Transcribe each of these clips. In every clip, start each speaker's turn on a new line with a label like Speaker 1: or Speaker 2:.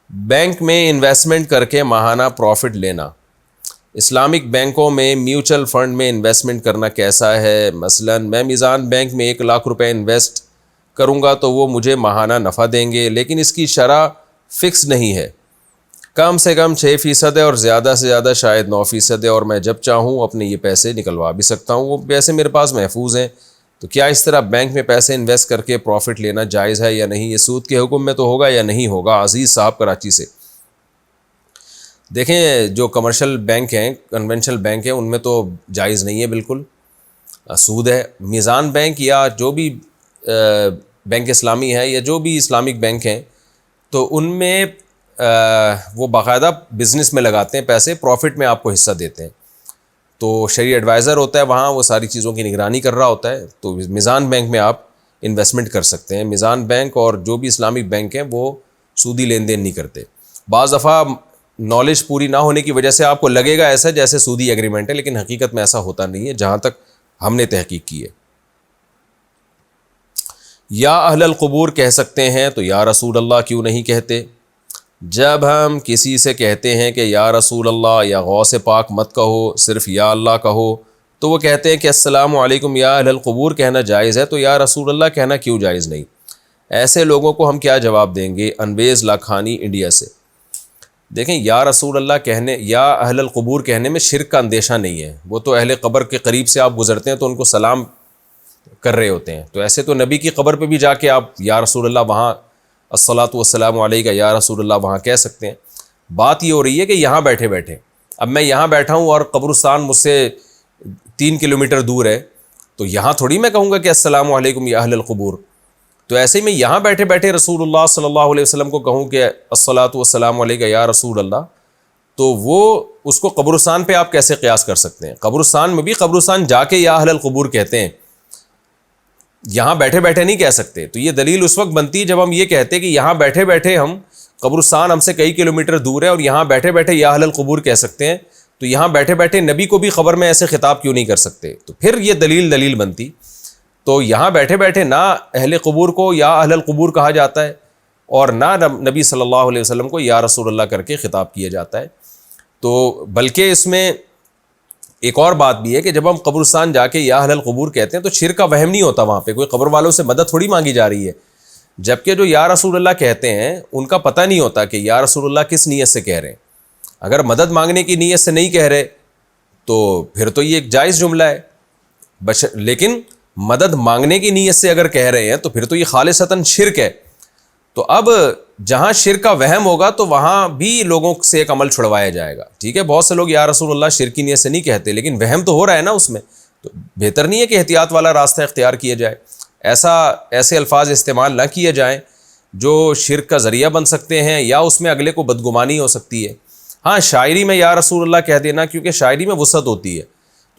Speaker 1: Bank میں investment کر کے ماہانہ پروفٹ لینا، اسلامک بینکوں میں میوچل فنڈ میں انویسٹمنٹ کرنا کیسا ہے؟ مثلا میں میزان بینک میں 1,00,000 روپے انویسٹ کروں گا تو وہ مجھے ماہانہ نفع دیں گے، لیکن اس کی شرح فکس نہیں ہے، کم سے کم 6% ہے اور زیادہ سے زیادہ شاید 9% ہے، اور میں جب چاہوں اپنے یہ پیسے نکلوا بھی سکتا ہوں، وہ پیسے میرے پاس محفوظ ہیں۔ تو کیا اس طرح بینک میں پیسے انویسٹ کر کے پروفٹ لینا جائز ہے یا نہیں؟ یہ سود کے حکم میں تو ہوگا یا نہیں ہوگا؟ عزیز صاحب کراچی سے دیکھیں، جو کمرشل بینک ہیں، کنونشنل بینک ہیں، ان میں تو جائز نہیں ہے، بالکل سود ہے۔ میزان بینک یا جو بھی بینک اسلامی ہے یا جو بھی اسلامک بینک ہیں، تو ان میں وہ باقاعدہ بزنس میں لگاتے ہیں پیسے، پروفٹ میں آپ کو حصہ دیتے ہیں، تو شرعی ایڈوائزر ہوتا ہے وہاں، وہ ساری چیزوں کی نگرانی کر رہا ہوتا ہے، تو میزان بینک میں آپ انویسٹمنٹ کر سکتے ہیں۔ میزان بینک اور جو بھی اسلامک بینک ہیں وہ سودی لین دین نہیں کرتے۔ بعض دفعہ نالج پوری نہ ہونے کی وجہ سے آپ کو لگے گا ایسا جیسے سودی ایگریمنٹ ہے، لیکن حقیقت میں ایسا ہوتا نہیں ہے جہاں تک ہم نے تحقیق کی ہے۔ یا اہل القبور کہہ سکتے ہیں تو یا رسول اللہ کیوں نہیں کہتے؟ جب ہم کسی سے کہتے ہیں کہ یا رسول اللہ یا غوث پاک مت کہو، صرف یا اللہ کہو، تو وہ کہتے ہیں کہ السلام علیکم یا اہل القبور کہنا جائز ہے، تو یا رسول اللہ کہنا کیوں جائز نہیں؟ ایسے لوگوں کو ہم کیا جواب دیں گے؟ انویز لاکھانی انڈیا سے۔ دیکھیں، یا رسول اللہ کہنے، یا اہل القبور کہنے میں شرک کا اندیشہ نہیں ہے، وہ تو اہل قبر کے قریب سے آپ گزرتے ہیں تو ان کو سلام کر رہے ہوتے ہیں، تو ایسے تو نبی کی قبر پہ بھی جا کے آپ یا رسول اللہ وہاں الصلاۃ والسلام علیک یا رسول اللہ وہاں کہہ سکتے ہیں۔ بات یہ ہو رہی ہے کہ یہاں بیٹھے بیٹھے، اب میں یہاں بیٹھا ہوں اور قبرستان مجھ سے 3 کلومیٹر دور ہے، تو یہاں تھوڑی میں کہوں گا کہ السلام علیکم یا اہل القبور، تو ایسے ہی میں یہاں بیٹھے بیٹھے رسول اللہ صلی اللہ علیہ وسلم کو کہوں کہ الصلاۃ والسلام علیک یا رسول اللہ، تو وہ اس کو قبرستان پہ آپ کیسے قیاس کر سکتے ہیں؟ قبرستان میں بھی قبرستان جا کے یا اہل القبور کہتے ہیں، یہاں بیٹھے بیٹھے نہیں کہہ سکتے۔ تو یہ دلیل اس وقت بنتی ہے جب ہم یہ کہتے ہیں کہ یہاں بیٹھے بیٹھے ہم، قبرستان ہم سے کئی کلومیٹر دور ہے اور یہاں بیٹھے بیٹھے یا اہل القبور کہہ سکتے ہیں، تو یہاں بیٹھے بیٹھے نبی کو بھی قبر میں ایسے خطاب کیوں نہیں کر سکتے؟ تو پھر یہ دلیل بنتی۔ تو یہاں بیٹھے بیٹھے نہ اہل قبور کو یا اہل القبور کہا جاتا ہے اور نہ نبی صلی اللہ علیہ وسلم کو یا رسول اللہ کر کے خطاب کیا جاتا ہے۔ تو بلکہ اس میں ایک اور بات بھی ہے کہ جب ہم قبرستان جا کے یا اہل القبور کہتے ہیں تو شرک کا وہم نہیں ہوتا، وہاں پہ کوئی قبر والوں سے مدد تھوڑی مانگی جا رہی ہے، جبکہ جو یا رسول اللہ کہتے ہیں ان کا پتہ نہیں ہوتا کہ یا رسول اللہ کس نیت سے کہہ رہے ہیں۔ اگر مدد مانگنے کی نیت سے نہیں کہہ رہے تو پھر تو یہ ایک جائز جملہ ہے، لیکن مدد مانگنے کی نیت سے اگر کہہ رہے ہیں تو پھر تو یہ خالصتاً شرک ہے۔ تو اب جہاں شرک کا وہم ہوگا تو وہاں بھی لوگوں سے ایک عمل چھڑوایا جائے گا، ٹھیک ہے؟ بہت سے لوگ یا رسول اللہ شرک کی نیت سے نہیں کہتے، لیکن وہم تو ہو رہا ہے نا اس میں، تو بہتر نہیں ہے کہ احتیاط والا راستہ اختیار کیا جائے، ایسے الفاظ استعمال نہ کیے جائیں جو شرک کا ذریعہ بن سکتے ہیں یا اس میں اگلے کو بدگمانی ہو سکتی ہے۔ ہاں، شاعری میں یا رسول اللہ کہہ دینا، کیونکہ شاعری میں وسعت ہوتی ہے،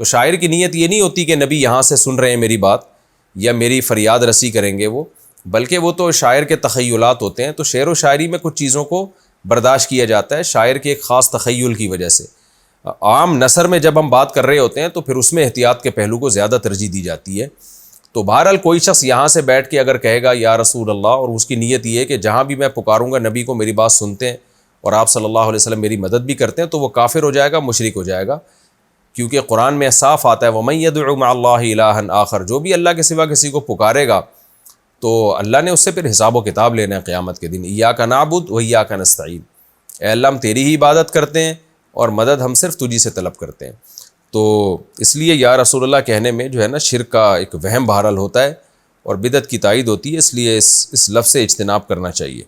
Speaker 1: تو شاعر کی نیت یہ نہیں ہوتی کہ نبی یہاں سے سن رہے ہیں میری بات یا میری فریاد رسی کریں گے وہ، بلکہ وہ تو شاعر کے تخیلات ہوتے ہیں۔ تو شعر و شاعری میں کچھ چیزوں کو برداشت کیا جاتا ہے شاعر کے ایک خاص تخیل کی وجہ سے۔ عام نثر میں جب ہم بات کر رہے ہوتے ہیں تو پھر اس میں احتیاط کے پہلو کو زیادہ ترجیح دی جاتی ہے۔ تو بہرحال کوئی شخص یہاں سے بیٹھ کے اگر کہے گا یا رسول اللہ اور اس کی نیت یہ ہے کہ جہاں بھی میں پکاروں گا نبی کو میری بات سنتے ہیں اور آپ صلی اللہ علیہ وسلم میری مدد بھی کرتے ہیں، تو وہ کافر ہو جائے گا، مشرک ہو جائے گا، کیونکہ قرآن میں صاف آتا ہے وَمَن يَدْعُ مَعَ اللَّهِ إِلَٰهًا آخر، جو بھی اللہ کے سوا کسی کو پکارے گا تو اللہ نے اس سے پھر حساب و کتاب لینا ہے قیامت کے دن۔ إِيَّاكَ نَعْبُدُ وَإِيَّاكَ نَسْتَعِينُ، اے اللہ ہم تیری ہی عبادت کرتے ہیں اور مدد ہم صرف تجھی سے طلب کرتے ہیں۔ تو اس لیے یا رسول اللہ کہنے میں جو ہے نا شرک کا ایک وہم بہرحال ہوتا ہے اور بدعت کی تائید ہوتی ہے، اس لیے اس لفظ سے اجتناب کرنا چاہیے۔